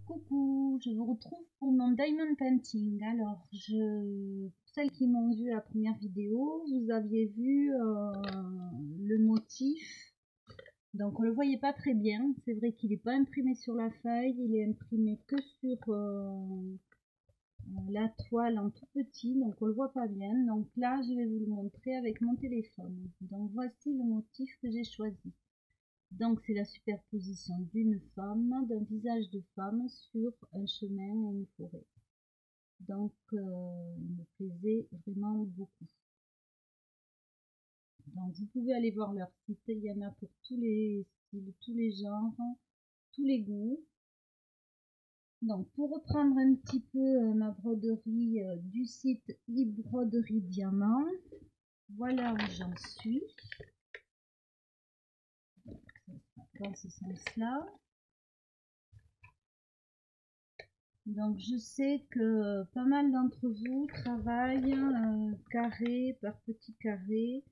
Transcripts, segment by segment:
Coucou, je vous retrouve pour mon diamond painting. Alors, celles qui m'ont vu la première vidéo, vous aviez vu le motif. Donc, on le voyait pas très bien. C'est vrai qu'il n'est pas imprimé sur la feuille, il est imprimé que sur la toile en tout petit, donc on le voit pas bien. Donc là, je vais vous le montrer avec mon téléphone. Donc, voici le motif que j'ai choisi. Donc c'est la superposition d'une femme, d'un visage de femme sur un chemin et une forêt. Donc il me plaisait vraiment beaucoup. Donc vous pouvez aller voir leur site, il y en a pour tous les styles, tous les genres, tous les goûts. Donc pour reprendre un petit peu ma broderie du site e-broderie diamant, voilà où j'en suis. Dans ce sens-là. Donc je sais que pas mal d'entre vous travaillent carré par petit carré.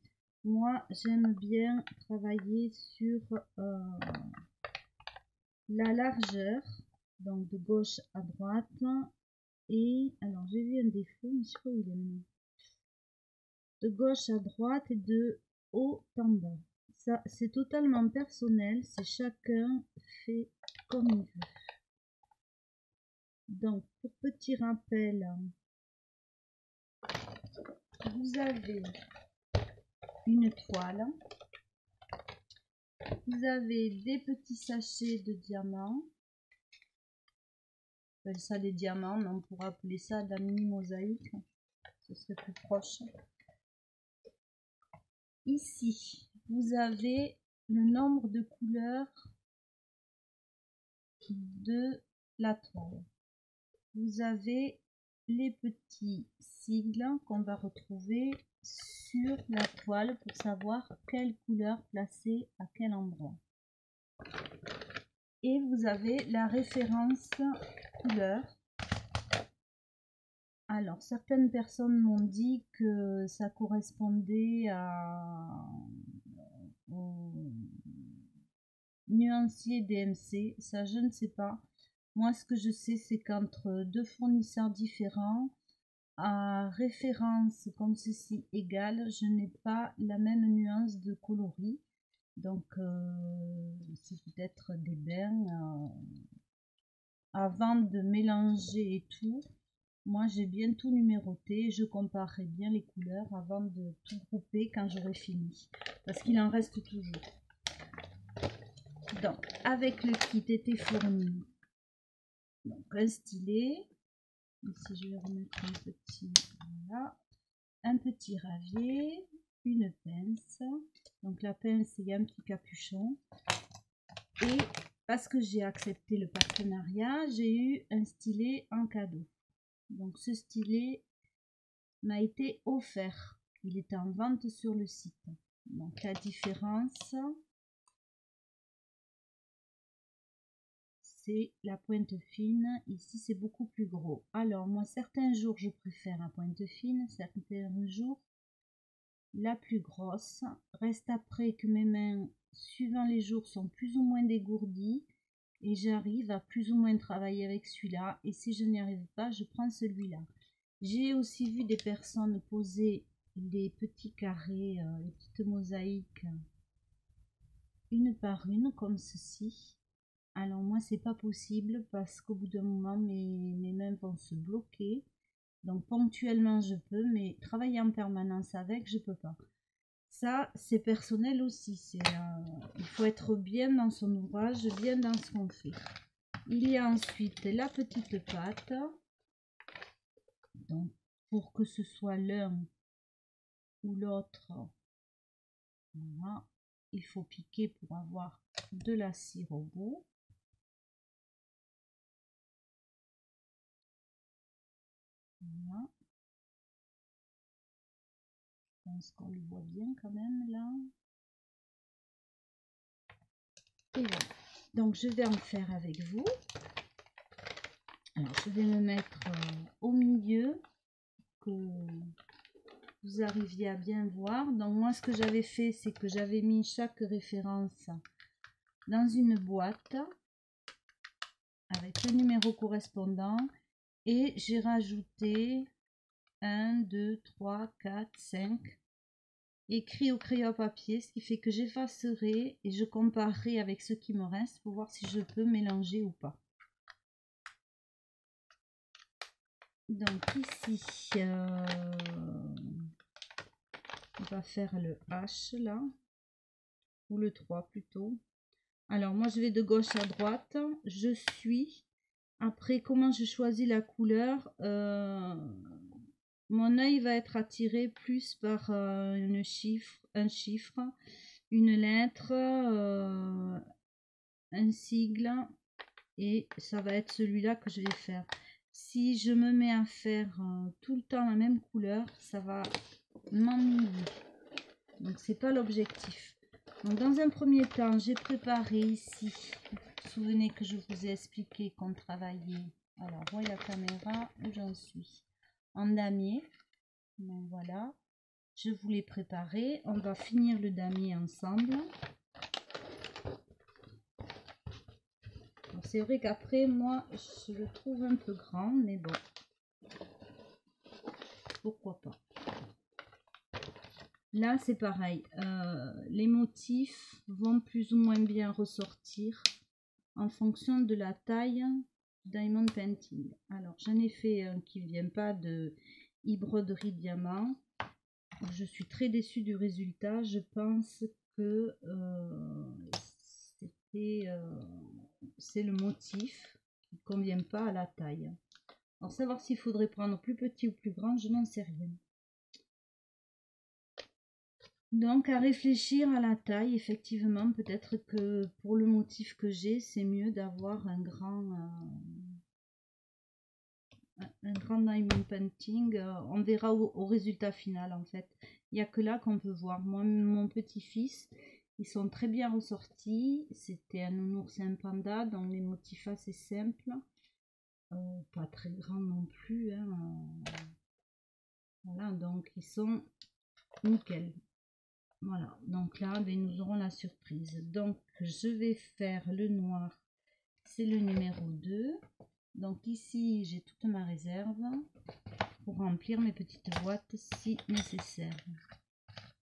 Moi j'aime bien travailler sur la largeur, donc de gauche à droite. Et alors j'ai vu un défaut, mais je sais pas où il est maintenant. De gauche à droite et de haut en bas. Ça c'est totalement personnel, c'est chacun fait comme il veut. Donc, pour petit rappel, vous avez une toile, vous avez des petits sachets de diamants, on appelle ça des diamants, mais on pourrait appeler ça de la mini mosaïque, ce serait plus proche. Ici, vous avez le nombre de couleurs de la toile. Vous avez les petits sigles qu'on va retrouver sur la toile pour savoir quelle couleur placer à quel endroit. Et vous avez la référence couleur. Alors certaines personnes m'ont dit que ça correspondait au nuancier DMC. Ça je ne sais pas. Moi ce que je sais c'est qu'entre deux fournisseurs différents, à référence comme ceci égale, je n'ai pas la même nuance de coloris. Donc c'est peut-être des bains avant de mélanger et tout. Moi j'ai bien tout numéroté, je comparerai bien les couleurs avant de tout grouper quand j'aurai fini, parce qu'il en reste toujours. Donc avec le kit était fourni donc un stylet. Ici je vais remettre un petit, voilà, un petit ravier, une pince. Donc la pince, il y a un petit capuchon. Et parce que j'ai accepté le partenariat, j'ai eu un stylet en cadeau. Donc ce stylet m'a été offert. Il est en vente sur le site. Donc la différence, c'est la pointe fine. Ici c'est beaucoup plus gros. Alors moi certains jours je préfère la pointe fine, certains jours la plus grosse. Reste après que mes mains, suivant les jours, sont plus ou moins dégourdies et j'arrive à plus ou moins travailler avec celui-là. Et si je n'y arrive pas, je prends celui-là. J'ai aussi vu des personnes poser les petits carrés, les petites mosaïques, une par une, comme ceci. Alors moi, c'est pas possible parce qu'au bout d'un moment, mes mains vont se bloquer. Donc ponctuellement, je peux, mais travailler en permanence avec, je peux pas. Ça, c'est personnel aussi. Il faut être bien dans son ouvrage, bien dans ce qu'on fait. Il y a ensuite la petite pâte. Donc, pour que ce soit l'un ou l'autre, voilà, il faut piquer pour avoir de la cire au bout. Voilà. Je pense qu'on le voit bien quand même là. Et voilà. Donc, je vais en faire avec vous. Alors, je vais me mettre au milieu que vous arriviez à bien voir. Donc moi ce que j'avais fait, c'est que j'avais mis chaque référence dans une boîte avec chaque numéro correspondant et j'ai rajouté 1, 2, 3, 4, 5 écrits au crayon à papier, ce qui fait que j'effacerai et je comparerai avec ce qui me reste pour voir si je peux mélanger ou pas. Donc ici, on va faire le H là, ou le 3 plutôt. Alors moi je vais de gauche à droite, je suis. Après, comment je choisis la couleur, mon œil va être attiré plus par un chiffre, une lettre, un sigle, et ça va être celui-là que je vais faire. Si je me mets à faire tout le temps la même couleur, ça va m'ennuyer. Donc c'est pas l'objectif. Donc dans un premier temps, j'ai préparé ici. Vous vous souvenez que je vous ai expliqué qu'on travaillait. Alors, voyez la caméra où j'en suis. En damier. Donc voilà. Je vous l'ai préparé. On va finir le damier ensemble. C'est vrai qu'après, moi, je le trouve un peu grand, mais bon. Pourquoi pas. Là, c'est pareil. Les motifs vont plus ou moins bien ressortir en fonction de la taille Diamond Painting. Alors, j'en ai fait un qui ne vient pas de broderie diamant. Je suis très déçue du résultat. Je pense que c'est le motif qui ne convient pas à la taille. Alors, savoir s'il faudrait prendre plus petit ou plus grand, je n'en sais rien. Donc, à réfléchir à la taille, effectivement, peut-être que pour le motif que j'ai, c'est mieux d'avoir un grand diamond painting. On verra au résultat final, en fait. Il n'y a que là qu'on peut voir. Moi, mon petit-fils, ils sont très bien ressortis. C'était un nounours et un panda, donc les motifs assez simples. Pas très grands non plus. Hein. Voilà, donc ils sont nickel. Voilà, donc là, ben, nous aurons la surprise. Donc, je vais faire le noir. C'est le numéro 2. Donc ici, j'ai toute ma réserve pour remplir mes petites boîtes si nécessaire.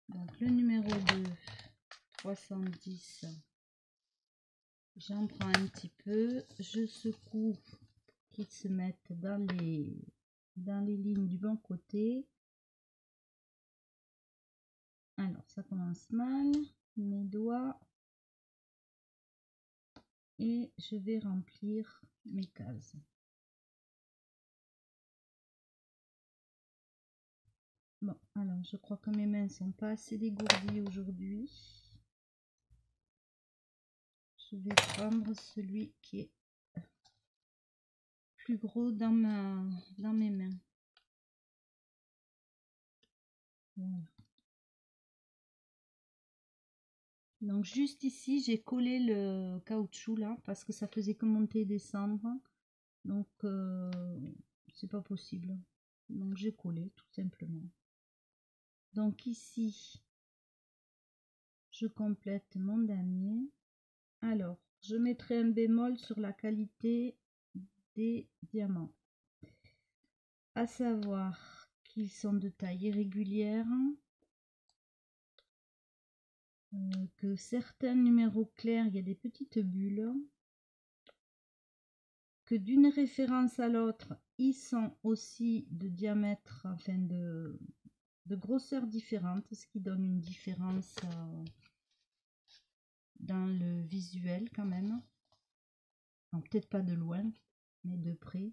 Donc, le numéro 2, 310. J'en prends un petit peu. Je secoue pour qu'ils se mettent dans les lignes du bon côté. Alors, ça commence mal. Mes doigts. Et je vais remplir mes cases. Bon, alors je crois que mes mains sont pas assez dégourdies aujourd'hui. Je vais prendre celui qui est plus gros dans mes mains. Voilà. Donc juste ici, j'ai collé le caoutchouc là parce que ça faisait que monter et descendre. Donc c'est pas possible. Donc j'ai collé tout simplement. Donc ici, je complète mon damier. Alors, je mettrai un bémol sur la qualité des diamants. À savoir qu'ils sont de taille irrégulière, que certains numéros clairs, il y a des petites bulles, que d'une référence à l'autre, ils sont aussi de diamètre, enfin de grosseur différente, ce qui donne une différence dans le visuel quand même. Peut-être pas de loin, mais de près.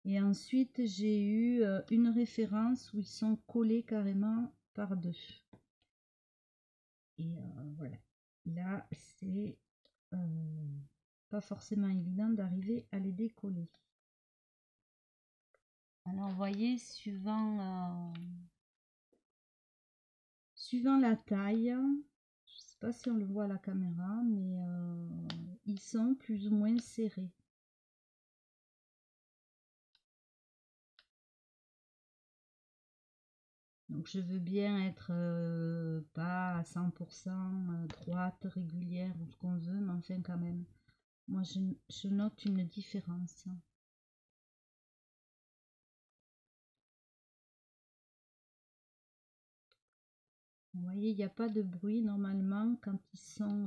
Et ensuite, j'ai eu une référence où ils sont collés carrément par deux. Et voilà. Là, c'est pas forcément évident d'arriver à les décoller. Alors, vous voyez, suivant la taille, je sais pas si on le voit à la caméra, mais ils sont plus ou moins serrés. Donc je veux bien être pas à 100% droite, régulière ou ce qu'on veut, mais enfin quand même. Moi, je note une différence. Vous voyez, il n'y a pas de bruit normalement quand ils sont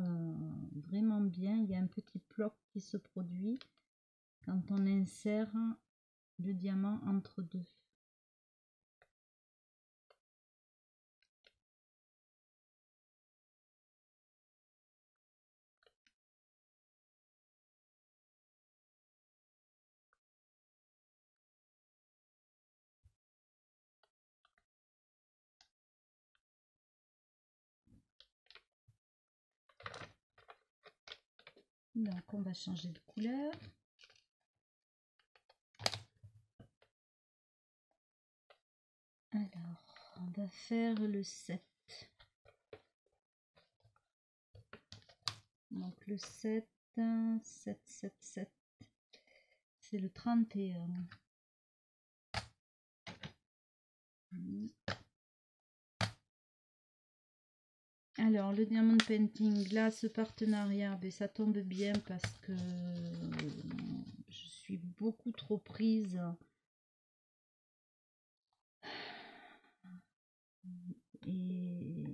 vraiment bien. Il y a un petit ploc qui se produit quand on insère le diamant entre deux. Donc on va changer de couleur. Alors, on va faire le 7. Donc le 7, 7, 7, 7. C'est le 31. Alors, le Diamond Painting, là, ce partenariat, ben, ça tombe bien parce que je suis beaucoup trop prise et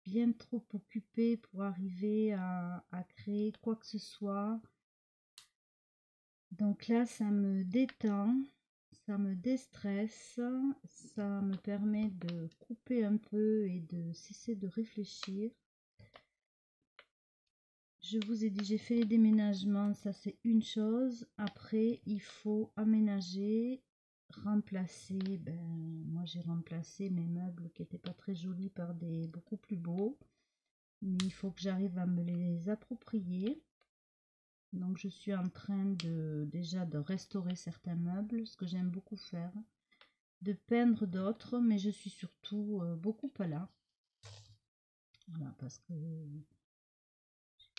bien trop occupée pour arriver à créer quoi que ce soit. Donc là, ça me détend, ça me déstresse, ça me permet de couper un peu et de cesser de réfléchir. Je vous ai dit, j'ai fait les déménagements, ça c'est une chose. Après, il faut aménager, remplacer. Ben, moi, j'ai remplacé mes meubles qui n'étaient pas très jolis par des beaucoup plus beaux. Mais il faut que j'arrive à me les approprier. Donc, je suis en train déjà de restaurer certains meubles, ce que j'aime beaucoup faire. De peindre d'autres, mais je suis surtout beaucoup pas là. Voilà, parce que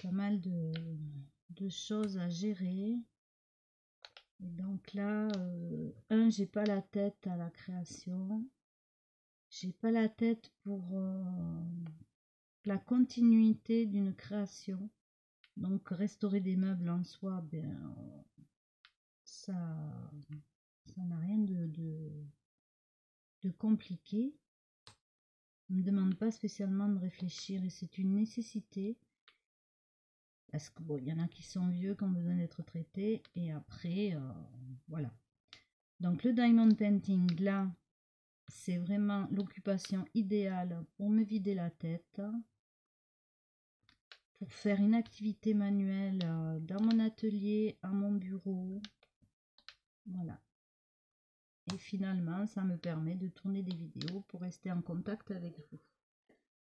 pas mal de choses à gérer. Et donc là, j'ai pas la tête à la création. J'ai pas la tête pour la continuité d'une création. Donc restaurer des meubles en soi, ben, ça n'a rien de compliqué. On ne me demande pas spécialement de réfléchir et c'est une nécessité. Parce que bon, il y en a qui sont vieux, qui ont besoin d'être traités. Et après, voilà. Donc le diamond painting, là, c'est vraiment l'occupation idéale pour me vider la tête. Pour faire une activité manuelle dans mon atelier, à mon bureau. Voilà. Et finalement, ça me permet de tourner des vidéos pour rester en contact avec vous.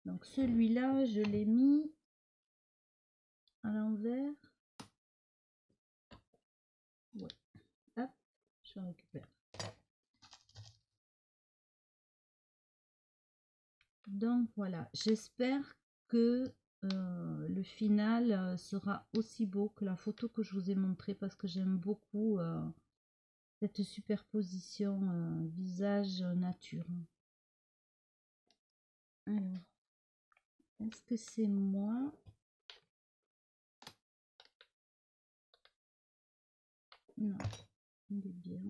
Donc celui-là, je l'ai mis à l'envers. Ouais. Hop, je récupère. Donc voilà, j'espère que le final sera aussi beau que la photo que je vous ai montrée parce que j'aime beaucoup cette superposition visage-nature. Alors, est-ce que c'est moi? Non, il est bien.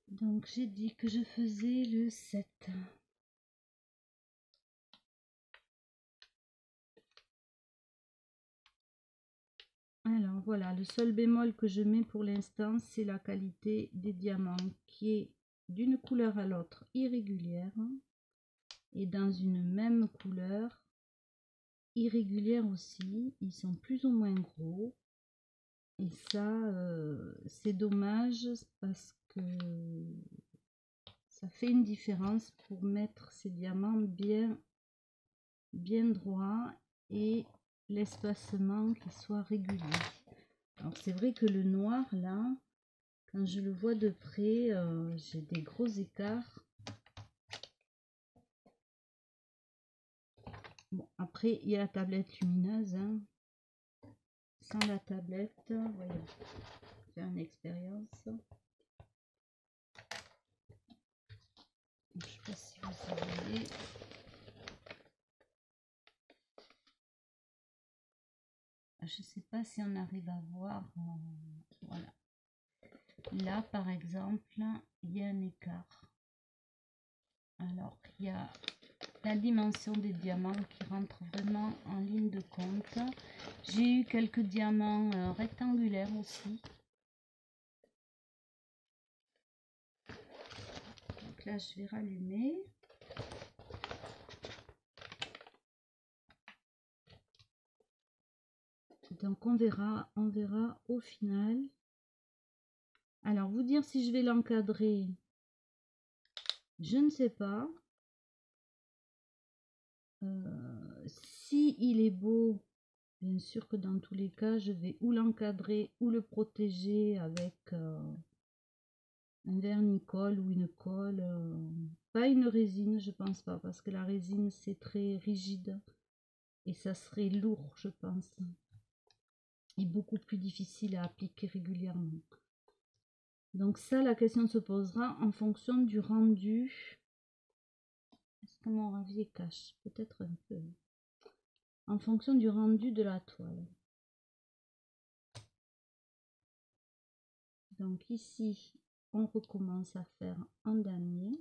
Donc j'ai dit que je faisais le 7. Alors voilà, le seul bémol que je mets pour l'instant, c'est la qualité des diamants qui est d'une couleur à l'autre irrégulière et dans une même couleur irrégulière aussi. Ils sont plus ou moins gros et ça, c'est dommage parce que ça fait une différence pour mettre ces diamants bien droits et l'espacement qui soit régulier. Alors c'est vrai que le noir là, quand je le vois de près, j'ai des gros écarts. Bon, après il y a la tablette lumineuse, hein. Sans la tablette, voyons, faire une expérience. Je sais pas si vous voyez. je sais pas si on arrive à voir. Voilà. Là, par exemple, il y a un écart. Alors, il y a la dimension des diamants qui rentre vraiment en ligne de compte. J'ai eu quelques diamants rectangulaires aussi. Donc là, je vais rallumer. Donc on verra au final. Alors, vous dire si je vais l'encadrer, je ne sais pas. Si il est beau, bien sûr que dans tous les cas, je vais ou l'encadrer ou le protéger avec un vernis-colle ou une colle. Pas une résine, je pense pas, parce que la résine c'est très rigide et ça serait lourd, je pense, et beaucoup plus difficile à appliquer régulièrement. Donc ça, la question se posera en fonction du rendu. Est-ce que mon ravier cache? Peut-être un peu. En fonction du rendu de la toile. Donc ici, on recommence à faire un damier.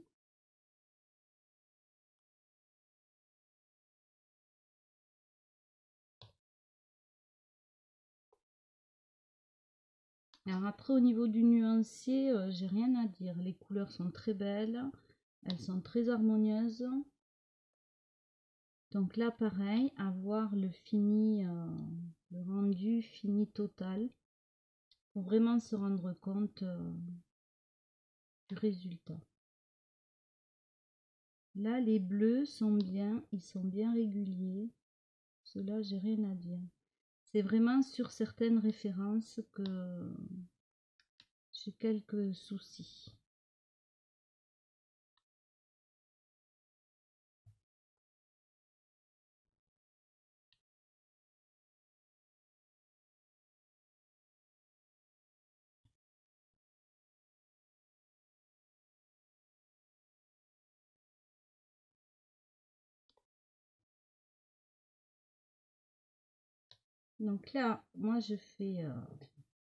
Alors après, au niveau du nuancier, j'ai rien à dire. Les couleurs sont très belles. Elles sont très harmonieuses. Donc là, pareil, avoir le fini, le rendu fini total pour vraiment se rendre compte du résultat. Là, les bleus sont bien, ils sont bien réguliers. Cela, j'ai rien à dire. C'est vraiment sur certaines références que j'ai quelques soucis. Donc là, moi, je fais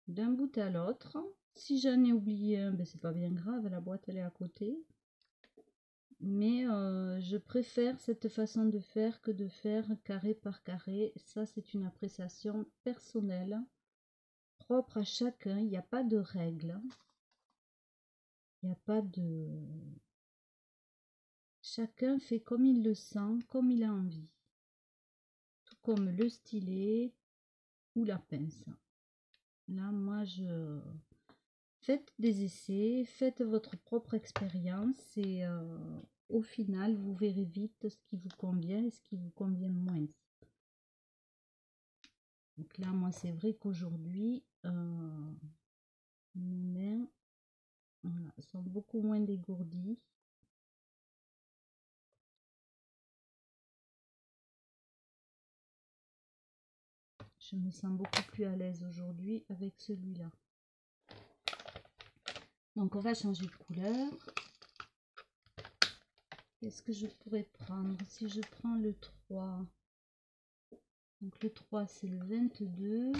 d'un bout à l'autre. Si j'en ai oublié un, ben c'est pas bien grave, la boîte elle est à côté. Mais je préfère cette façon de faire que de faire carré par carré. Ça, c'est une appréciation personnelle, propre à chacun. Il n'y a pas de règle. Il n'y a pas de... Chacun fait comme il le sent, comme il a envie. Tout comme le stylet ou la pince. Là, moi, je... Faites des essais, faites votre propre expérience et au final, vous verrez vite ce qui vous convient et ce qui vous convient moins. Donc là, moi, c'est vrai qu'aujourd'hui, mes mains voilà, sont beaucoup moins dégourdies. Je me sens beaucoup plus à l'aise aujourd'hui avec celui-là. Donc, on va changer de couleur. Qu'est-ce que je pourrais prendre? Si je prends le 3, donc le 3, c'est le 22.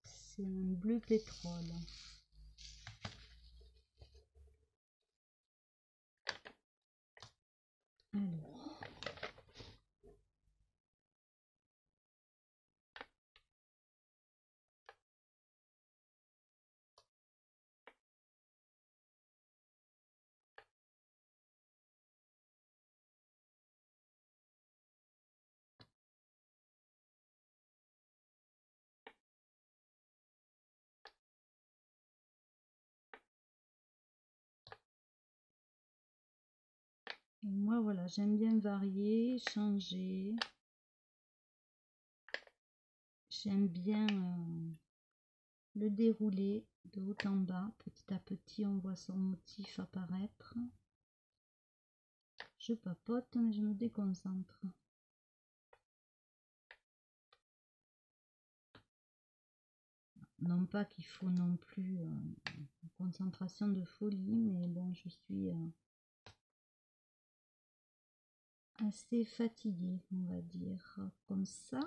C'est un bleu pétrole. Alors, moi, voilà, j'aime bien varier, changer. J'aime bien le dérouler de haut en bas. Petit à petit, on voit son motif apparaître. Je papote, mais je me déconcentre. Non pas qu'il faut non plus une concentration de folie, mais bon, je suis... assez fatiguée, on va dire, comme ça.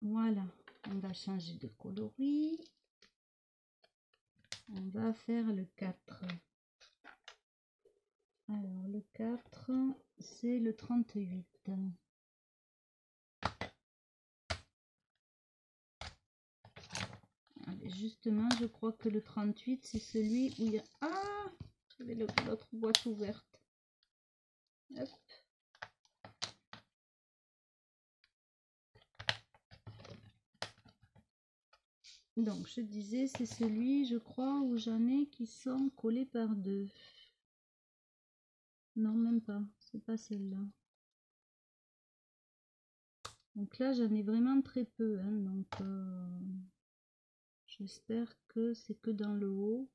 Voilà, on va changer de coloris. On va faire le 4. Alors, le 4, c'est le 38. Allez, justement, je crois que le 38, c'est celui où il y a... Ah, j'avais l'autre boîte ouverte. Hop. Donc, je disais, c'est celui, je crois, où j'en ai qui sont collés par deux. Non, même pas. C'est pas celle-là. Donc là, j'en ai vraiment très peu. Hein, donc, j'espère que c'est que dans le haut.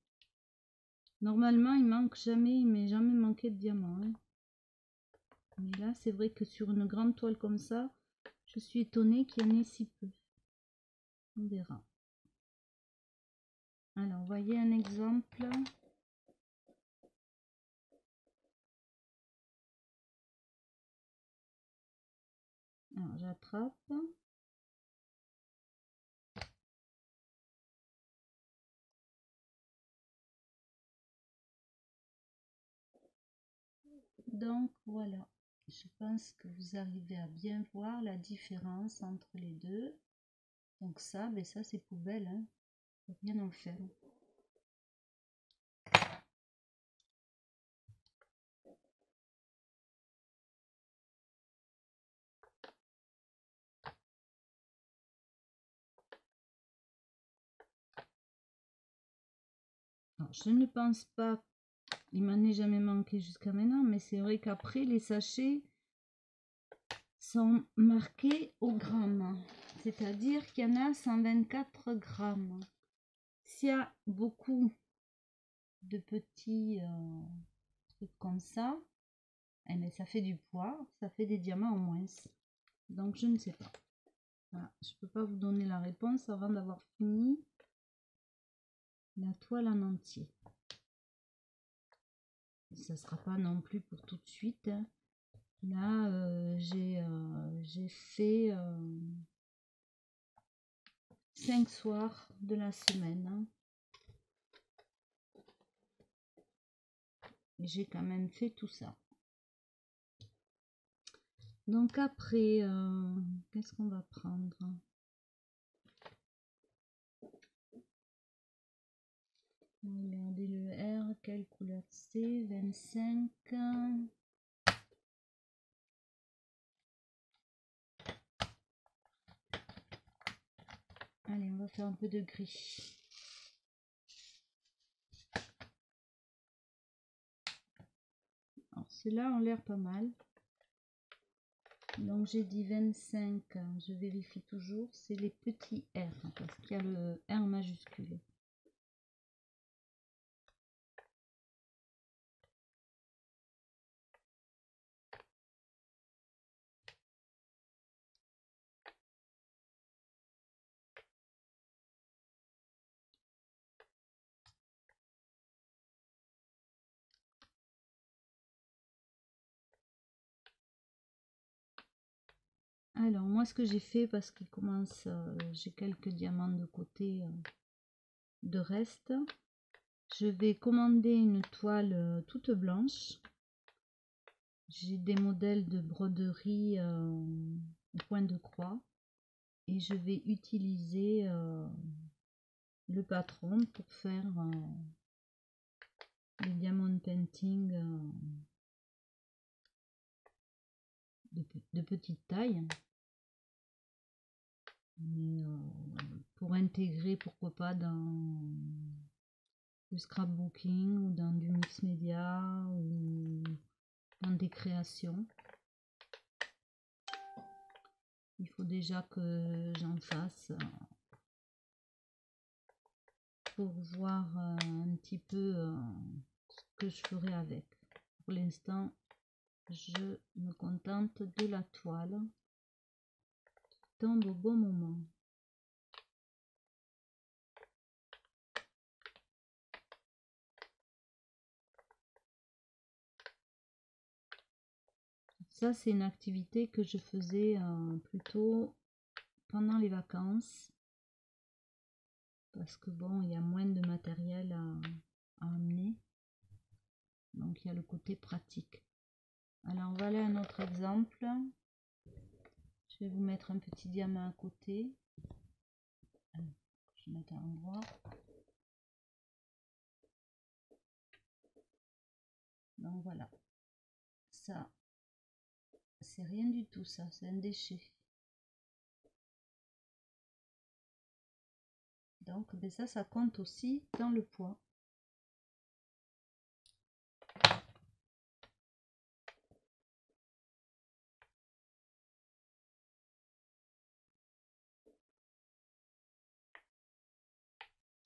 Normalement, il manque jamais, il m'est jamais manqué de diamants. Hein. Mais là, c'est vrai que sur une grande toile comme ça, je suis étonnée qu'il y en ait si peu. On verra. Alors, voyez un exemple. Alors, j'attrape. Donc, voilà. Je pense que vous arrivez à bien voir la différence entre les deux. Donc ça, ben ça c'est poubelle. Hein. Faut rien en faire. Alors, je ne pense pas, il m'en est jamais manqué jusqu'à maintenant, mais c'est vrai qu'après les sachets sont marqués au gramme. C'est-à-dire qu'il y en a 124 grammes. S'il y a beaucoup de petits trucs comme ça, eh bien, ça fait du poids, ça fait des diamants en moins. Donc je ne sais pas. Voilà, je ne peux pas vous donner la réponse avant d'avoir fini la toile en entier. Ça ne sera pas non plus pour tout de suite. Hein. Là, j'ai fait 5 soirs de la semaine. Hein. J'ai quand même fait tout ça. Donc après, qu'est-ce qu'on va prendre? Regardez le R, quelle couleur c'est? 25. Allez, on va faire un peu de gris. Alors ceux-là ont l'air pas mal. Donc j'ai dit 25, je vérifie toujours, c'est les petits R, parce qu'il y a le R majuscule. Alors moi ce que j'ai fait, parce qu'il commence, j'ai quelques diamants de côté de reste, je vais commander une toile toute blanche. J'ai des modèles de broderie au point de croix et je vais utiliser le patron pour faire les diamond painting de petite taille. Mais pour intégrer, pourquoi pas, dans le scrapbooking ou dans du mix média ou dans des créations. Il faut déjà que j'en fasse pour voir un petit peu ce que je ferai avec. Pour l'instant, je me contente de la toile qui tombe au bon moment. ça, c'est une activité que je faisais plutôt pendant les vacances. Parce que bon, il y a moins de matériel à amener. Donc, il y a le côté pratique. Alors, voilà un autre exemple. Je vais vous mettre un petit diamant à côté. Je vais mettre à l'endroit. Donc, voilà. Ça, c'est rien du tout, ça. C'est un déchet. Donc, ben ça compte aussi dans le poids.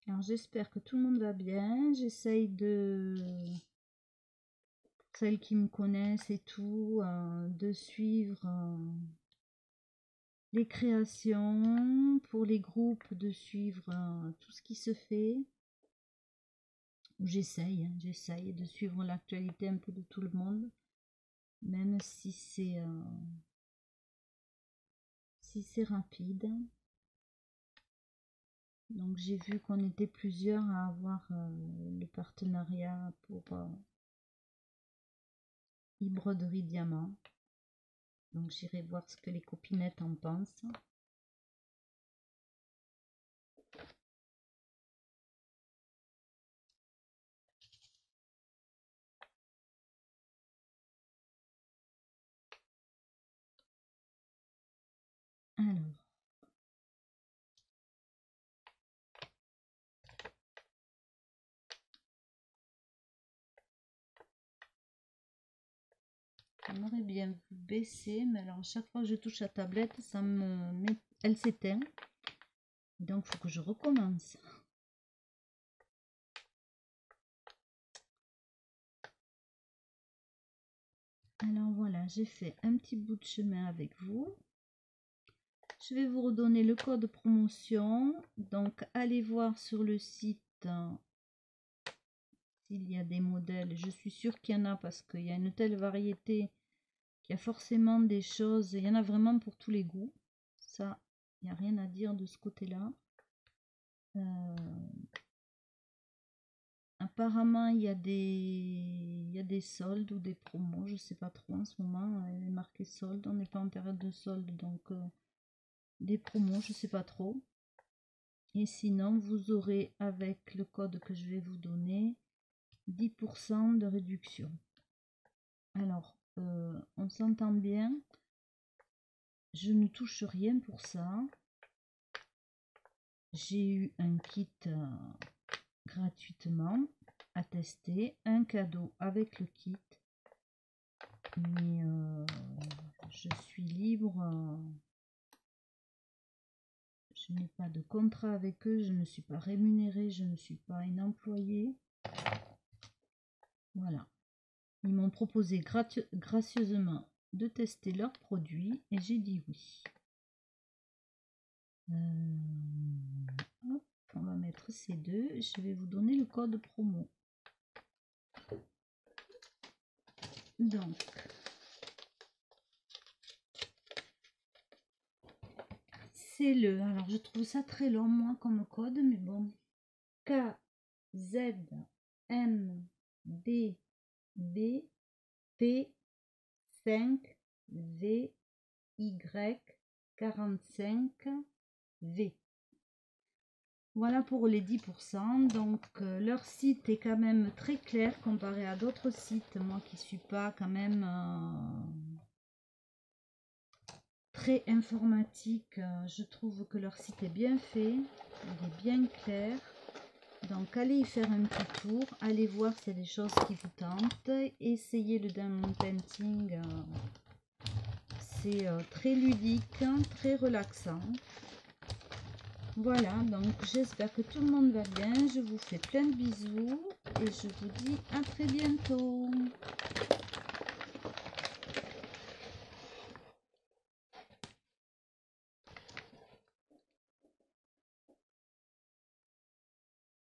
Alors, j'espère que tout le monde va bien. J'essaye de... Celles qui me connaissent et tout, de suivre les créations, pour les groupes, de suivre tout ce qui se fait. J'essaye de suivre l'actualité un peu de tout le monde, même si c'est rapide. Donc j'ai vu qu'on était plusieurs à avoir le partenariat pour e-broderie diamant. Donc j'irai voir ce que les copinettes en pensent. Alors, j'aimerais bien vous baisser, mais alors chaque fois que je touche la tablette, ça me met, elle s'éteint. Donc il faut que je recommence. Alors voilà, j'ai fait un petit bout de chemin avec vous. Je vais vous redonner le code promotion. Donc allez voir sur le site s'il y a des modèles. Je suis sûre qu'il y en a parce qu'il y a une telle variété qu'il y a forcément des choses. Il y en a vraiment pour tous les goûts. Ça, il n'y a rien à dire de ce côté-là. Apparemment, il y a des soldes ou des promos. Je sais pas trop en ce moment. Il est marqué solde. On n'est pas en période de solde, donc des promos, je sais pas trop. Et sinon, vous aurez avec le code que je vais vous donner 10% de réduction. Alors, on s'entend bien. Je ne touche rien pour ça. J'ai eu un kit gratuitement à tester, un cadeau avec le kit. Mais je suis libre. Je n'ai pas de contrat avec eux, je ne suis pas rémunérée, je ne suis pas une employée. Voilà. Ils m'ont proposé gracieusement de tester leurs produits et j'ai dit oui. Hop, on va mettre ces deux. Je vais vous donner le code promo. Donc, c'est le... Alors, je trouve ça très long, moi, comme code, mais bon. K, Z, M, D, B, P, 5, V, Y, 45, V. Voilà pour les 10%. Donc, leur site est quand même très clair comparé à d'autres sites. Moi qui ne suis pas quand même très informatique, je trouve que leur site est bien fait. Il est bien clair. Donc, allez y faire un petit tour. Allez voir s'il y a des choses qui vous tentent. Essayez le diamond painting. C'est très ludique, très relaxant. Voilà, donc j'espère que tout le monde va bien. Je vous fais plein de bisous et je vous dis à très bientôt.